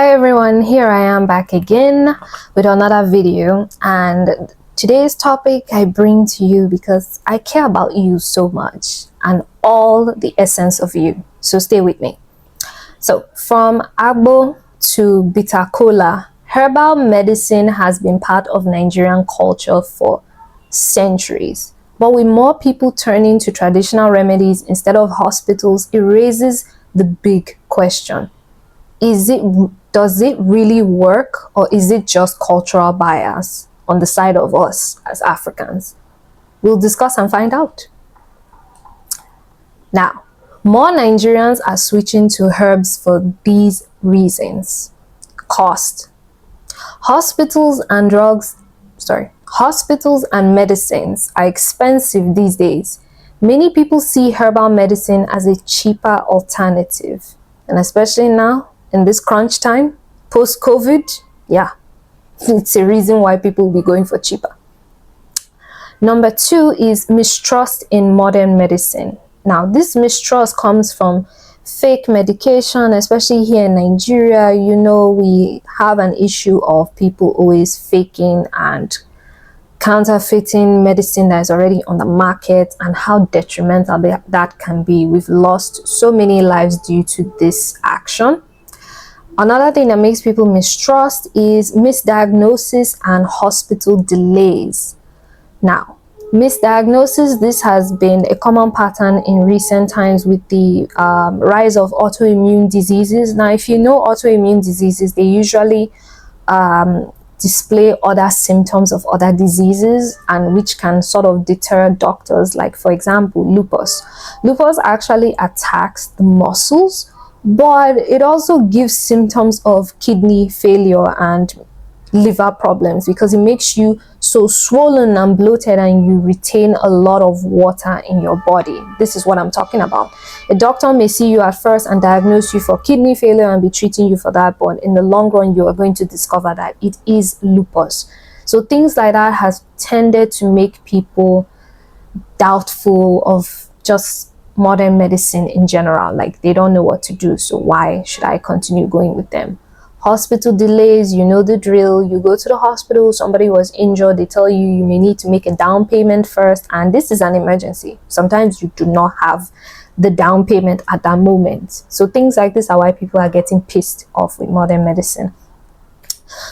Hi everyone, here I am back again with another video, and today's topic I bring to you because I care about you so much and all the essence of you. So stay with me. So from agbo to bitter cola, herbal medicine has been part of Nigerian culture for centuries. But with more people turning to traditional remedies instead of hospitals, it raises the big question. Does it really work, or is it just cultural bias on the side of us as Africans? We'll discuss and find out. Now, more Nigerians are switching to herbs for these reasons. Cost. Hospitals and medicines are expensive these days. Many people see herbal medicine as a cheaper alternative, and especially now in this crunch time, post-COVID, yeah, it's a reason why people will be going for cheaper. Number two is mistrust in modern medicine. Now, this mistrust comes from fake medication, especially here in Nigeria. You know, we have an issue of people always faking and counterfeiting medicine that is already on the market, and how detrimental that can be. We've lost so many lives due to this action. Another thing that makes people mistrust is misdiagnosis and hospital delays. Now, misdiagnosis, this has been a common pattern in recent times with the rise of autoimmune diseases. Now, if you know autoimmune diseases, they usually display other symptoms of other diseases, and which can sort of deter doctors. Like, for example, lupus. Lupus actually attacks the muscles, but it also gives symptoms of kidney failure and liver problems, because it makes you so swollen and bloated and you retain a lot of water in your body. This is what I'm talking about. A doctor may see you at first and diagnose you for kidney failure and be treating you for that, but in the long run you are going to discover that it is lupus. So things like that has tended to make people doubtful of just modern medicine in general. Like, they don't know what to do, so why should I continue going with them? Hospital delays, you know the drill. You go to the hospital, somebody was injured, they tell you you may need to make a down payment first, and this is an emergency. Sometimes you do not have the down payment at that moment. So things like this are why people are getting pissed off with modern medicine.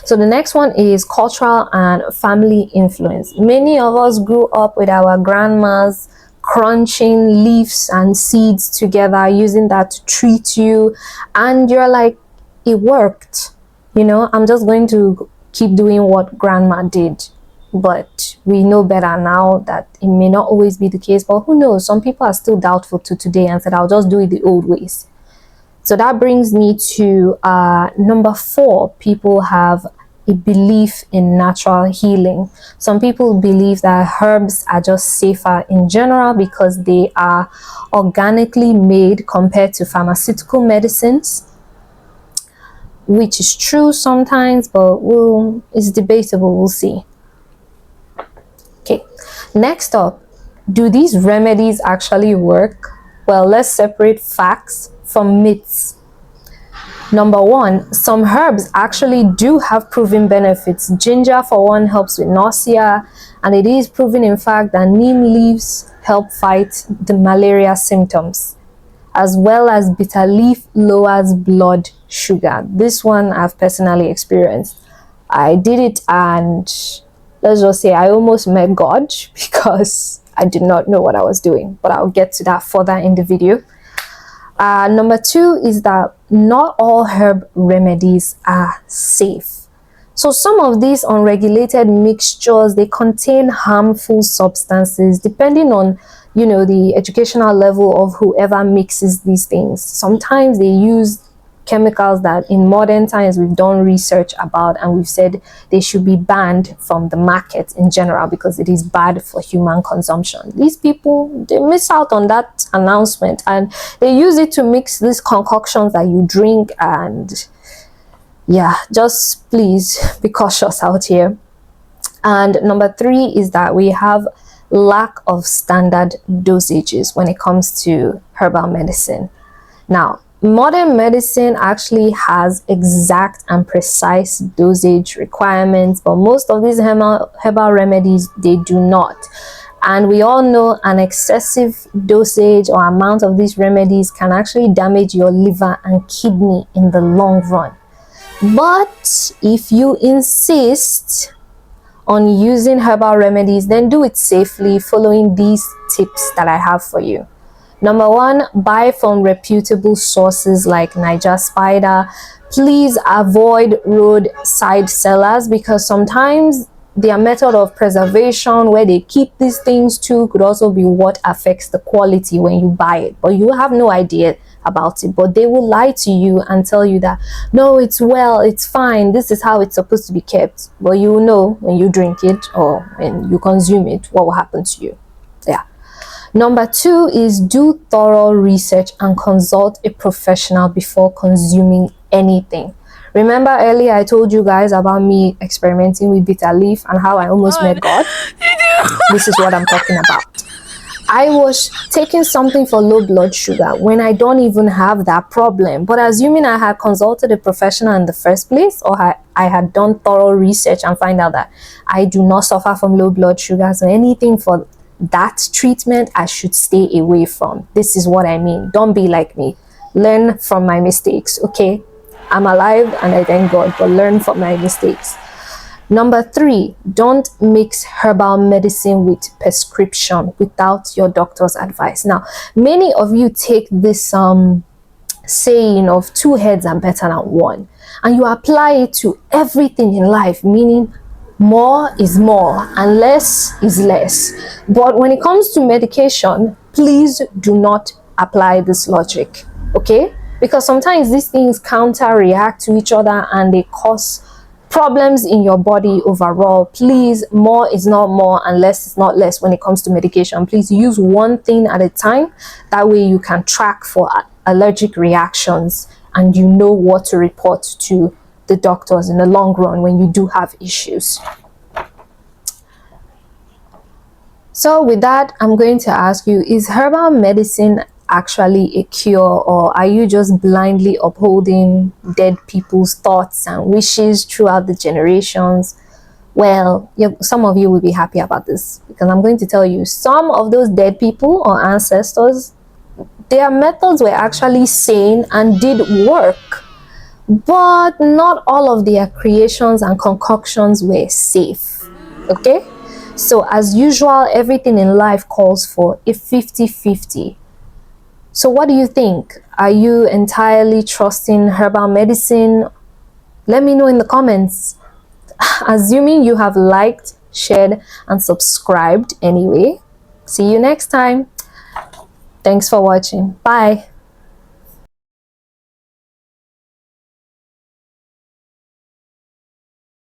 So the next one is cultural and family influence. Many of us grew up with our grandmas crunching leaves and seeds together, using that to treat you, and you're like, it worked, you know, I'm just going to keep doing what grandma did. But we know better now that it may not always be the case, but who knows, some people are still doubtful to today and said, I'll just do it the old ways. So that brings me to number 4. People have a belief in natural healing. Some people believe that herbs are just safer in general because they are organically made compared to pharmaceutical medicines, which is true sometimes, but it's debatable. We'll see. Okay, next up, do these remedies actually work? Well, let's separate facts from myths. Number 1, some herbs actually do have proven benefits. Ginger, for one, helps with nausea, and it is proven, in fact, that neem leaves help fight the malaria symptoms, as well as bitter leaf lowers blood sugar. This one I've personally experienced. I did it, and let's just say I almost met God because I did not know what I was doing, but I'll get to that further in the video. Number 2 is that not all herb remedies are safe. So some of these unregulated mixtures, they contain harmful substances depending on, you know, the educational level of whoever mixes these things. Sometimes they use chemicals that in modern times we've done research about, and we've said they should be banned from the market in general because it is bad for human consumption. These people, they miss out on that announcement, and they use it to mix these concoctions that you drink. And yeah, just please be cautious out here. And number 3 is that we have lack of standard dosages when it comes to herbal medicine. Now, Modern medicine actually has exact and precise dosage requirements, but most of these herbal remedies, they do not. And we all know an excessive dosage or amount of these remedies can actually damage your liver and kidney in the long run. But if you insist on using herbal remedies, then do it safely, following these tips that I have for you. Number one, buy from reputable sources like Niger Spider. Please avoid roadside sellers, because sometimes their method of preservation, where they keep these things too, could also be what affects the quality when you buy it. But you have no idea about it. But they will lie to you and tell you that, no, it's well, it's fine, this is how it's supposed to be kept. But you will know when you drink it or when you consume it what will happen to you. Yeah. Number two is do thorough research and consult a professional before consuming anything. Remember earlier I told you guys about me experimenting with bitter leaf and how I almost met God? This is what I'm talking about. I was taking something for low blood sugar when I don't even have that problem. But assuming I had consulted a professional in the first place, or I had done thorough research and find out that I do not suffer from low blood sugar, so anything for that treatment I should stay away from. This is what I mean. Don't be like me. Learn from my mistakes, okay? I'm alive and I thank God, but learn from my mistakes. Number three, don't mix herbal medicine with prescription without your doctor's advice. Now, many of you take this saying of two heads are better than one, and you apply it to everything in life, meaning more is more and less is less. But when it comes to medication, please do not apply this logic, okay? Because sometimes these things counter-react to each other and they cause problems in your body overall. Please, more is not more and less is not less when it comes to medication. Please use one thing at a time. That way you can track for allergic reactions and you know what to report to the doctors in the long run when you do have issues. So with that, I'm going to ask you, is herbal medicine actually a cure, or are you just blindly upholding dead people's thoughts and wishes throughout the generations? Well, some of you will be happy about this, because I'm going to tell you some of those dead people or ancestors, their methods were actually sane and did work. But not all of their creations and concoctions were safe, okay? So as usual, everything in life calls for a 50-50. So what do you think? Are you entirely trusting herbal medicine? Let me know in the comments. Assuming you have liked, shared, and subscribed anyway. See you next time. Thanks for watching. Bye.